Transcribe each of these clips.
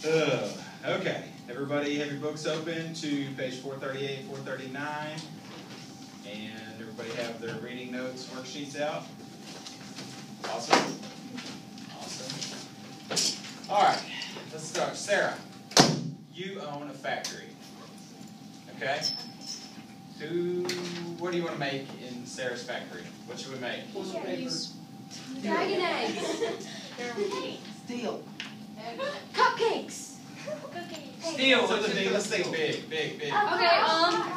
Okay, everybody have your books open to page 438, 439, and everybody have their reading notes, worksheets out. Awesome. Awesome. All right, let's start. Sarah, you own a factory, okay? What do you want to make in Sarah's factory? What should we make? Dragon eggs. Steel. Cupcakes. Steel. Let's think big. Okay.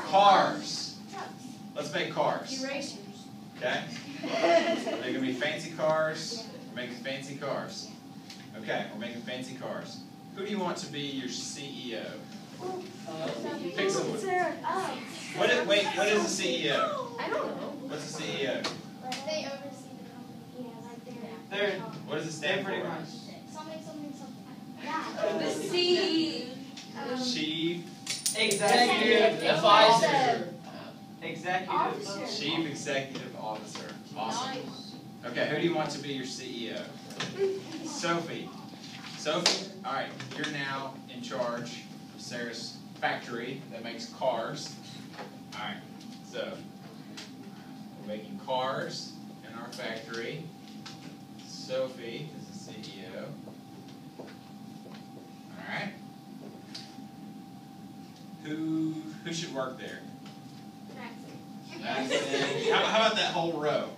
Cars. Let's make cars. Erasers. Okay. We're going to be fancy cars. We're making fancy cars. Okay. We're making fancy cars. Who do you want to be your CEO? Pick someone. What is the CEO? I don't know. What's the CEO? They oversee the company. Yeah, like What does it stand for? something. The C. Chief Executive Advisor. Executive. Chief Executive Officer. Awesome. Okay, who do you want to be your CEO? Sophie. Sophie, all right, you're now in charge of Sarah's factory that makes cars. All right, so we're making cars in our factory. Sophie is the CEO. All right. Who should work there? How about that whole row?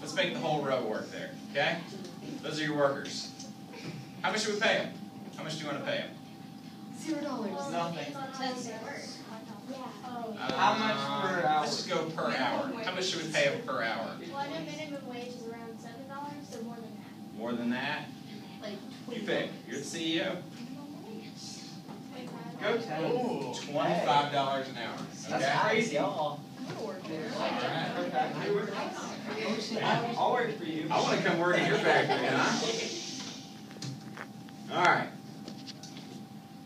Let's make the whole row work there, okay? Those are your workers. How much should we pay them? How much do you want to pay them? $0. Nothing. How much per hour? Let's just go per hour. How much should we pay them per hour? Well, I know minimum wage is around $7, so more than that. More than that? You pick. You're the CEO. Go tell $25 an hour. That's Okay? crazy. All right. I'll work for you. I want to come work in your factory, huh? All right.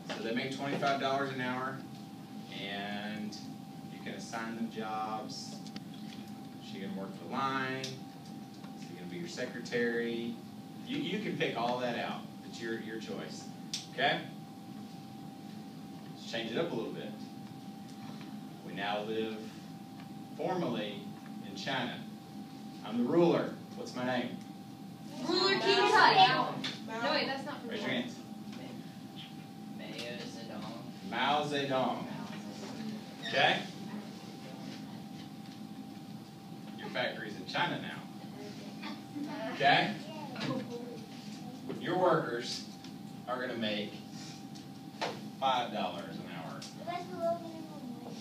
So they make $25 an hour, and you can assign them jobs. She's going to work the line. She's going to be your secretary. You can pick all that out. It's your choice. Okay? Let's change it up a little bit. We now live formally in China. I'm the ruler. What's my name? Ruler King Tut. No, wait, that's not for Raise your hands. Mao Zedong. Mao Zedong. Okay? Your factory's in China now. Okay? Your workers are going to make $5 an hour. That's below minimum wage.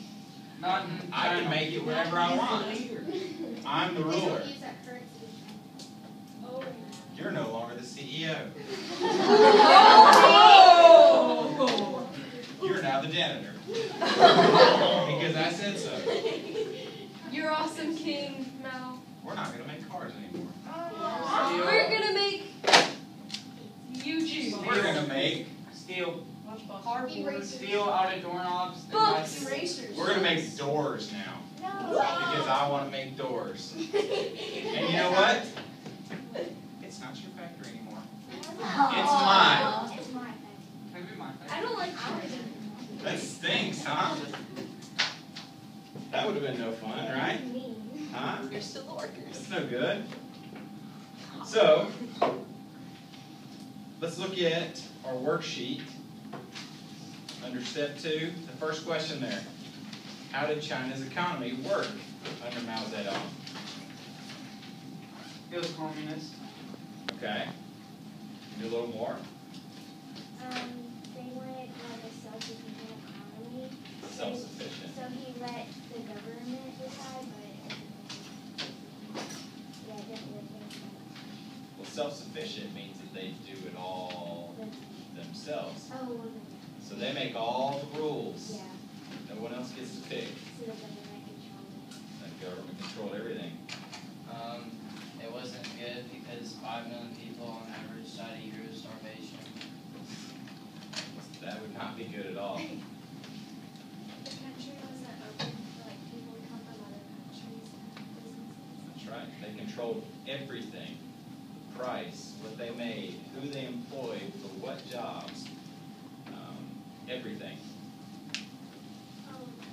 Not I can make it wherever I want. I'm the They ruler. don't use that currency. Oh. You're no longer the CEO. You're now the janitor. Because I said so. You're awesome, King Mao. We're not going to make cars anymore. We're gonna make you choose. We're going to make Steel. Cardboard. Steel out of doorknobs. Books. Erasers. We're going to make doors now. No. Because I want to make doors. And you know what? It's not your factory anymore. It's mine. It's my thing. Maybe mine. I don't like ours. That stinks, huh? That would have been no fun, right? Huh? You're still the workers. That's no good. So, let's look at our worksheet under step 2. The first question there. How did China's economy work under Mao Zedong? It was communist. Okay. Do a little more. They wanted like a self-sufficient economy. Self-sufficient. So he let the government decide, but yeah, it didn't really make sense. Well, self-sufficient means that they do it all themselves. Oh, wasn't it? So they make all the rules. Yeah. No one else gets to pick. So the government controlled it. The government controlled everything. It wasn't good because 5 million people on average died a year of starvation. That would not be good at all. The country wasn't open for like people to come from other countries and businesses. That's right. They controlled everything. The price, what they made, who they employed, for what jobs. Everything.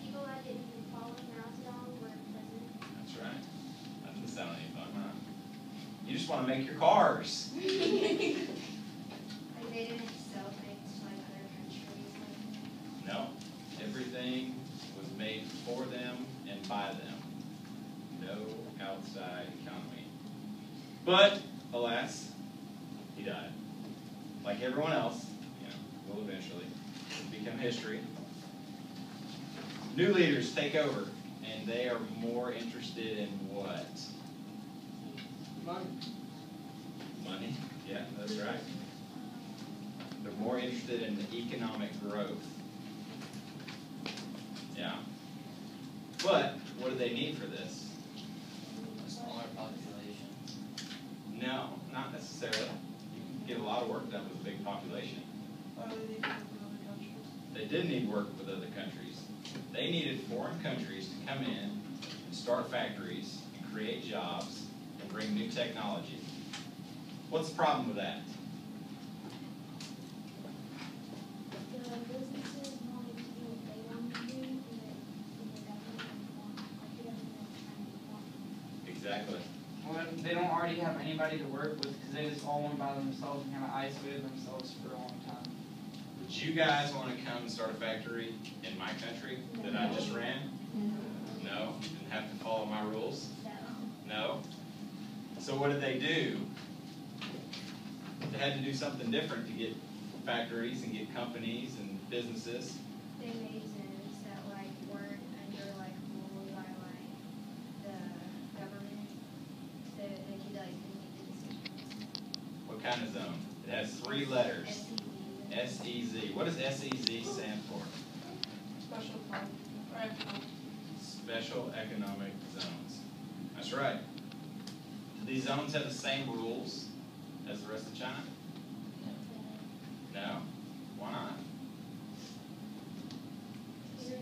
People that didn't even follow Mao Zedong were president. That's right. That doesn't sound any fun, huh? You just want to make your cars. Like they didn't sell things to like other countries. No. Everything was made for them and by them. No outside economy. But, alas, he died. Like everyone else, will eventually become history. New leaders take over, and they are more interested in what? Money. Money? Yeah, that's right. They're more interested in the economic growth. Yeah. But, what do they need for this? A smaller population. No, not necessarily. You can get a lot of work done with a big population. They did need work with other countries. They needed foreign countries to come in and start factories and create jobs and bring new technology. What's the problem with that? The businesses wanted to do what they wanted to do, and the government didn't want, like the government trying to want. Exactly. Well, they don't already have anybody to work with because they just all went by themselves and kind of isolated themselves for a long time. Would you guys want to come and start a factory in my country that I just ran? No? Didn't have to follow my rules? No? So what did they do? They had to do something different to get factories and get companies and businesses. They made zones that like weren't under like rule by like the government, so they could like make decisions. What kind of zone? It has 3 letters. SEZ. What does SEZ stand for? Special Economic Zones. That's right. Do these zones have the same rules as the rest of China? No? Why not? Because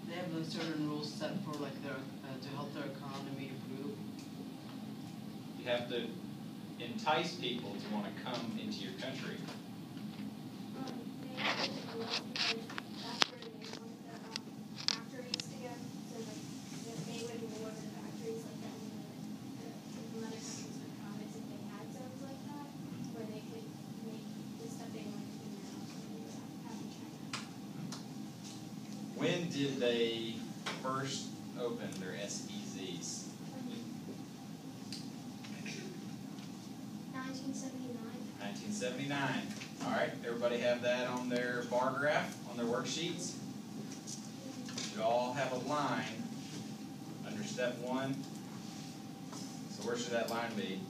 they have like certain rules set for like their to help their economy improve. You have to entice people to want to come into your country. They had to do it because that's where they wanted the factories to go. So like they would rule over the factories like that, and the other countries would promise if they had zones like that, where they could make the stuff they wanted to do now, so they would have in China. When did they first open their SEZs? 1979. 1979. All right, everybody have that on their bar graph, on their worksheets? You all have a line under step 1. So where should that line be?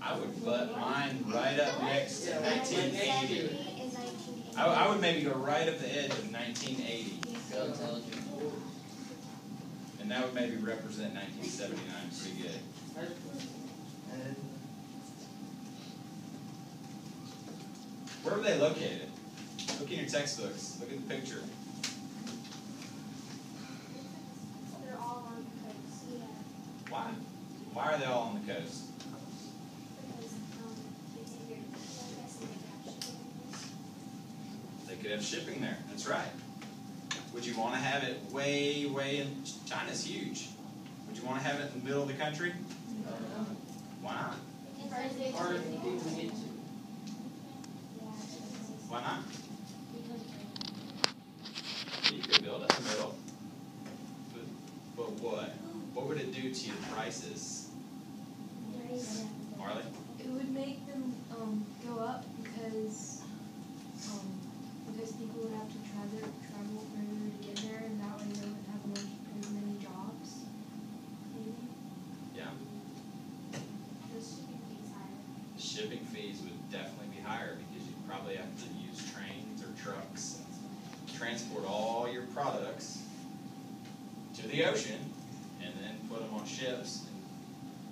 I would put mine right up next to 1980. Is 1980. I would maybe go right up the edge of 1980. Bill tells you. And that would maybe represent 1979 pretty good. Where were they located? Look in your textbooks. Look at the picture. They're all on the coast. Yeah. Why? Why are they all on the coast? Because they figured, I guess they could have shipping. They could have shipping there. That's right. Would you want to have it way, way in... China's huge. Would you want to have it in the middle of the country? Why not? Or if people need to. Why not? You could build it in the middle. But what? What would it do to your prices? Marley? It would make them go up because people would have to travel further to get there, and that way they wouldn't have as many jobs. Maybe. Yeah. The shipping fees higher. The shipping fees would definitely be higher because you'd probably have to use trains or trucks and transport all your products to the ocean and then put them on ships and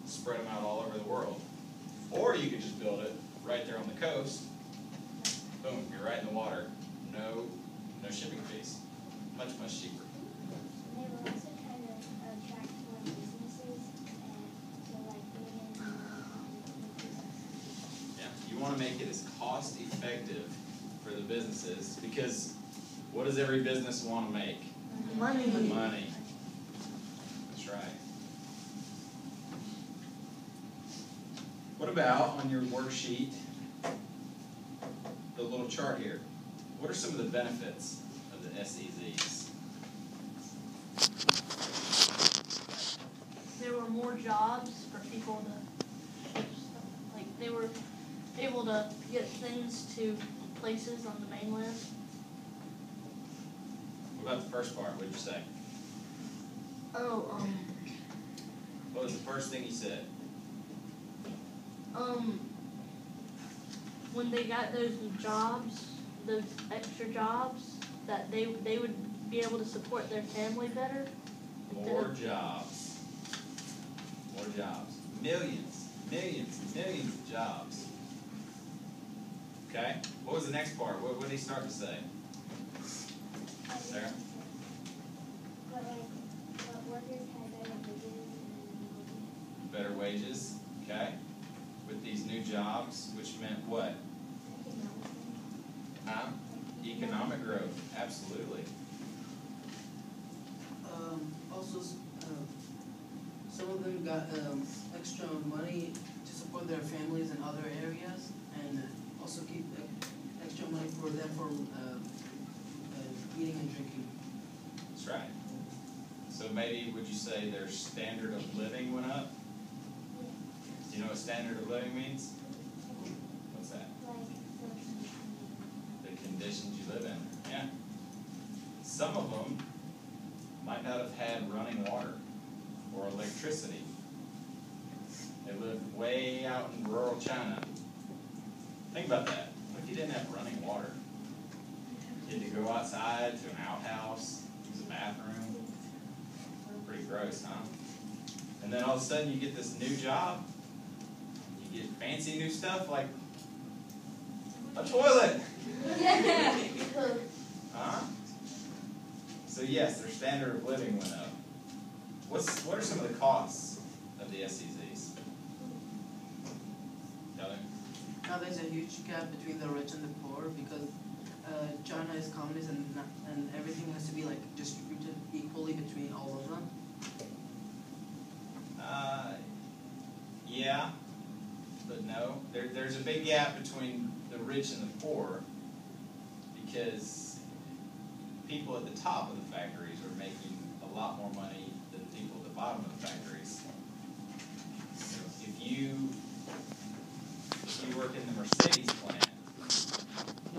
spread them out all over the world. Or you could just build it right there on the coast. Boom, you're right in the water. No shipping fees. Much, much cheaper. And they were also trying to attract more businesses want to make it as cost effective for the businesses, because what does every business want to make? Money. Money. That's right. What about on your worksheet, the little chart here? What are some of the benefits of the SEZs? There were more jobs for people to, like, they were able to get things to places on the mainland. What about the first part? What did you say? Oh, What was the first thing you said? when they got those jobs, those extra jobs, that they would be able to support their family better. More jobs. More jobs. Millions, millions, millions of jobs. Okay? What was the next part? What did he start to say? Sarah? But what workers had better wages and Better wages. Okay? With these new jobs, which meant what? Huh? Economic growth. Absolutely. Also, some of them got extra money to support their families in other areas, and also keep extra money for them for eating and drinking. That's right. So maybe would you say their standard of living went up? Do you know what standard of living means? What's that? The conditions you live in. Yeah. Some of them might not have had running water or electricity. They lived way out in rural China. Think about that. What if you didn't have running water? You had to go outside to an outhouse, use a bathroom. Pretty gross, huh? And then all of a sudden you get this new job. You get fancy new stuff like a toilet. Huh? So yes, their standard of living went up. What are some of the costs of the SEZs? Kelly? Now there's a huge gap between the rich and the poor because China is communist and everything has to be like distributed equally between all of them. Yeah, but no. There's a big gap between the rich and the poor because people at the top of the factories are making a lot more money than people at the bottom of the factories. So if you work in the Mercedes plant,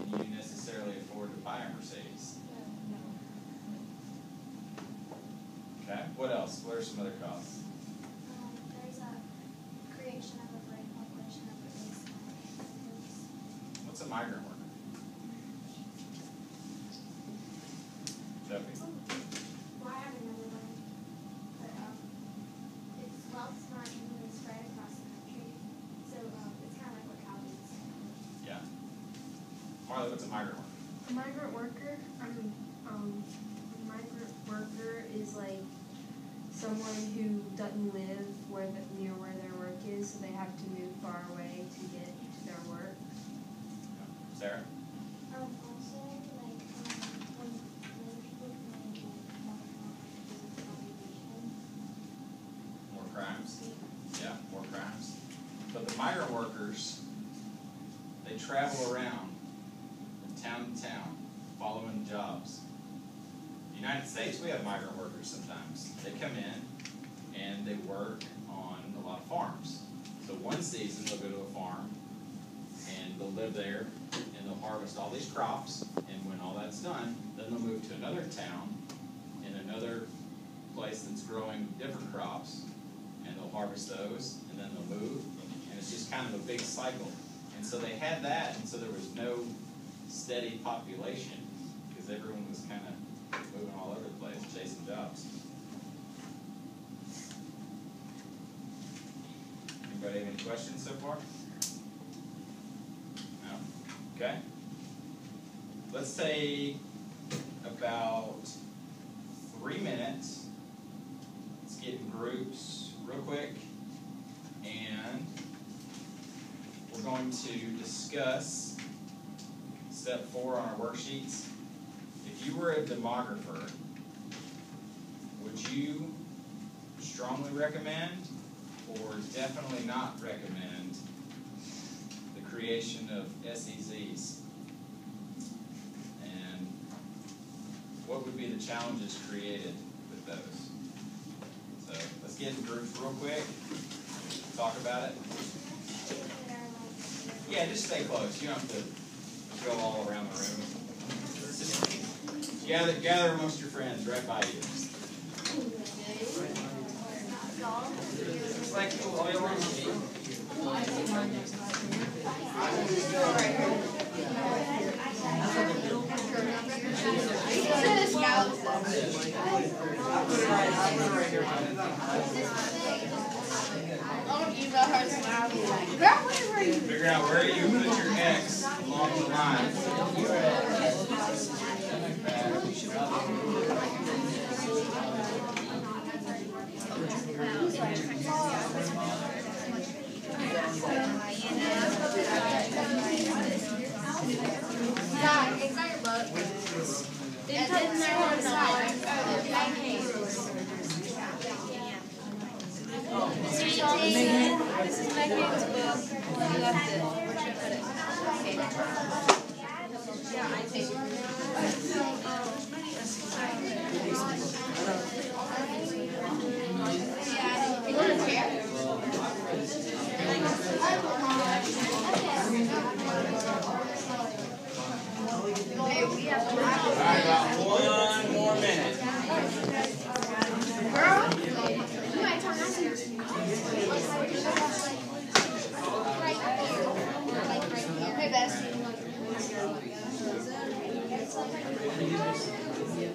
can you necessarily afford to buy a Mercedes? Okay. What else? What are some other costs? there's a creation of a brain population of at least What's a migrant worker? Sophie? Well, I have another one, but it's wealth's not evenly spread across the country, so it's kind of like what Calvin said. Yeah. Marley, what's a migrant worker? A migrant worker, a migrant worker is like someone who doesn't live near where their work is, so they have to move far away to get to their work. Sarah? Also, like, when people commit more population. More crimes? Yeah, more crimes. But the migrant workers, they travel around from town to town, following jobs. In the United States, we have migrant workers sometimes. They come in and they work on a lot of farms. So one season they'll go to a farm and they'll live there and they'll harvest all these crops, and when all that's done, then they'll move to another town in another place that's growing different crops, and they'll harvest those, and then they'll move, and it's just kind of a big cycle. And so they had that, and so there was no steady population because everyone was kind of moving all over the place, chasing jobs. Anybody have any questions so far? No? Okay. Let's take about 3 minutes. Let's get in groups real quick and we're going to discuss step 4 on our worksheets. If you were a demographer, would you strongly recommend or definitely not recommend the creation of SEZs? And what would be the challenges created with those? So let's get in groups real quick, talk about it. Yeah, just stay close. You don't have to go all around the room. Just gather amongst your friends right by you. It's like the oil on the sheet. Figure out where you put your X along the line. This is Megan's book. You left it. Where should I put it? Yeah, I take Alright, about 1 more minute.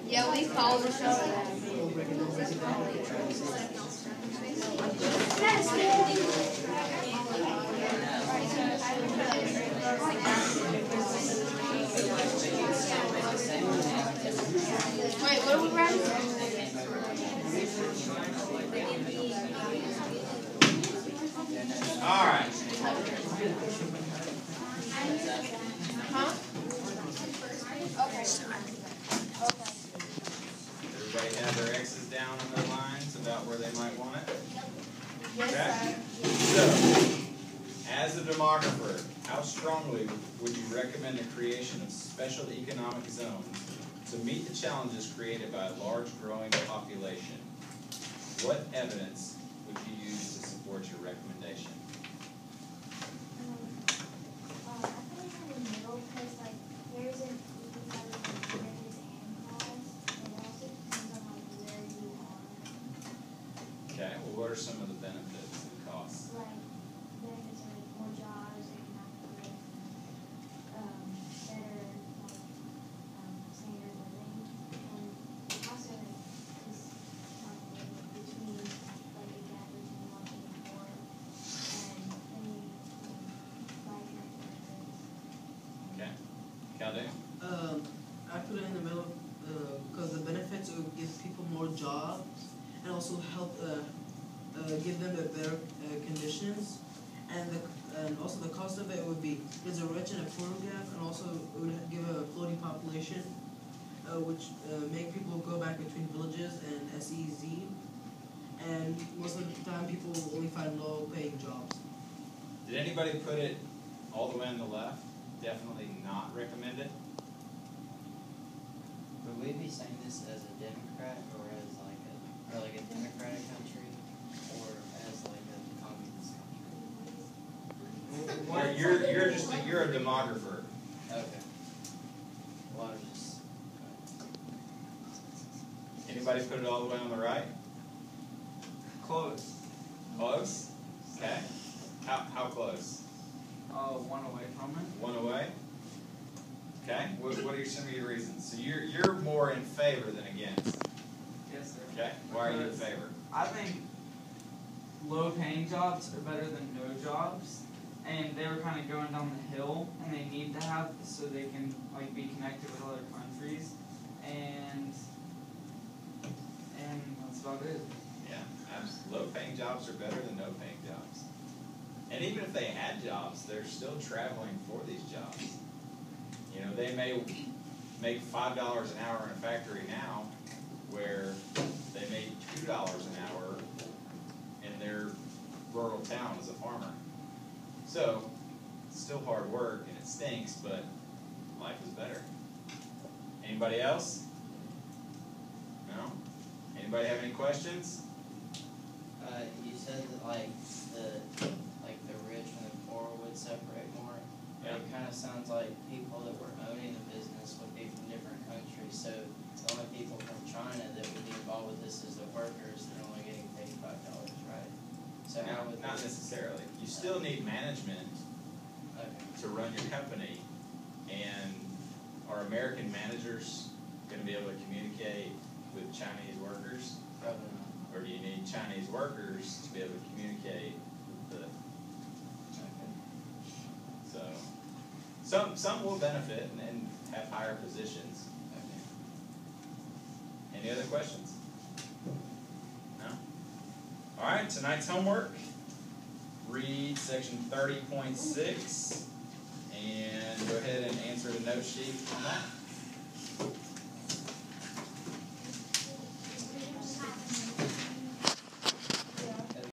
Yeah, we called the show. Wait, what are we writing? All right. Huh? Okay. Everybody have their X's down on their lines about where they might want it? Yes, So, as a demographer, how strongly would you recommend the creation of special economic zones to meet the challenges created by a large growing population? What evidence would you use to support your recommendation? I feel like I'm in the middle because like there's an there is and cost, and it also depends on like where you are. Okay, well, what are some of the benefits and costs? Like benefits are like more jobs, economic growth, better like standard of living, and also like this between like a gap between wealthy and poor, and any life experiences. Okay, Caldoun? I put it in the middle because the benefits will give people more jobs and also help give them a better conditions, and also the cost of it would be there's a rich and a poor gap, and also it would give a floating population, which make people go back between villages and SEZ, and most of the time people will only find low-paying jobs. Did anybody put it all the way on the left? Definitely not recommended? Would we be saying this as a Democrat or as like a democratic country or as like a communist country? You're a demographer. Okay. Well, I was just. Anybody put it all the way on the right? Close. Close? Okay. How close? One away from it. 1 away? Okay. What are some of your reasons? So you're more in favor than against. Yes, sir. Okay. Why are you in favor? I think low-paying jobs are better than no jobs, and they were kind of going down the hill, and they need to have this so they can like be connected with other countries, and that's about it. Yeah. Low-paying jobs are better than no-paying jobs. And even if they had jobs, they're still traveling for these jobs. You know, they may make $5 an hour in a factory now, where they made $2 an hour in their rural town as a farmer. So, it's still hard work and it stinks, but life is better. Anybody else? No? Anybody have any questions? You said that the rich and the poor would separate more. Yeah. It kind of sounds like people that were owning the business would be from different countries. So the only people from China that would be involved with this is the workers. They're only getting paid $5, right? So how would Not necessarily. You still need management to run your company, and are American managers going to be able to communicate with Chinese workers? Probably not. Or do you need Chinese workers to be able to communicate with the, so, some will benefit and have higher positions. Any other questions? No? All right, tonight's homework. Read section 30.6 and go ahead and answer the note sheet on that.